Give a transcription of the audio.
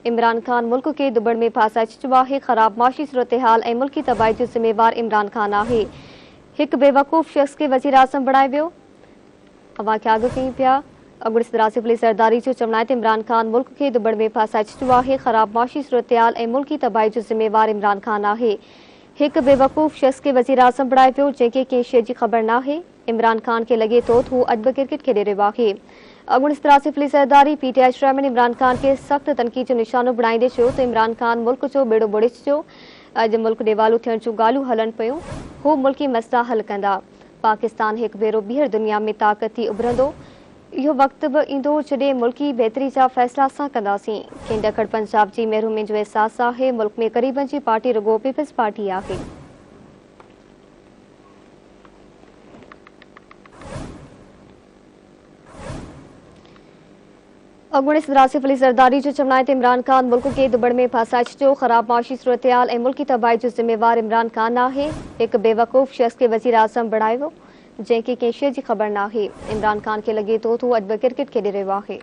इमरान खान मुल्क के दुबड़ में फासा चुको आहे। ख़राब माशी सूरत हाल ऐं मुल्की तबाही जो ज़िम्मेवार इमरान खान आहे। एक बेवकूफ़ शख्स के वज़ीर आज़म बणाए वियो। अवां खे आगाह कई पिया। अॻूणी सदर सिविल सरदारी जो चवणु आहे त इमरान खान मुल्क के दुबड़ में फासाए चुको आहे। ख़राब माशी सूरत हाल ऐं मुल्की तबाही जो ज़िम्मेवार इमरान खान आहे। एक बेवकूफ़ शख्स के वज़ीर आज़म बणाए वियो, जंहिंखे कंहिं शइ जी ख़बर नाहे। इमरान खान खे लॻे थो त हू अॼु बि क्रिकेट खेॾे रहियो आहे। अॻूणी सदर सिविल सरदारी PTI चेयरमैन इमरान खान के सख़्त तनक़ीद जो निशानो बणाईंदे चयो त इमरान खान मुल्क जो बेड़ो ॿुड़े चुको। अॼु मुल्क ॾेवालू थियण जूं ॻाल्हियूं हलनि पियूं। हू मुल्की मसइला हल कंदा। पाकिस्तान हिकु भेरो ॿीहर दुनिया में ताक़त थी उभरंदो। इहो वक़्तु बि ईंदो जॾहिं मुल्की बहितरी जा फ़ैसिला असां कंदासीं। खेनि ॾखण पंजाब जी महरूमी जो अहसासु आहे। मुल्क में ग़रीबनि जी पार्टी रुॻो पीपल्स पार्टी आहे। अॻूणी सदर सिविल सरदारी जो चवणु आहे त इमरान खान मुल्क के दुबड़ में फासाए चुको। ख़राब माशी सूरत हाल ऐं मुल्की तबाही जो ज़िम्मेवार इमरान खान आहे। एक बेवकूफ़ शख्स के वज़ीर आज़म बणायो, जंहिंखे कंहिं शइ जी ख़बर नाहे। इमरान खान खे लॻे थो त हू अॼु बि क्रिकेट खेॾे रहियो आहे।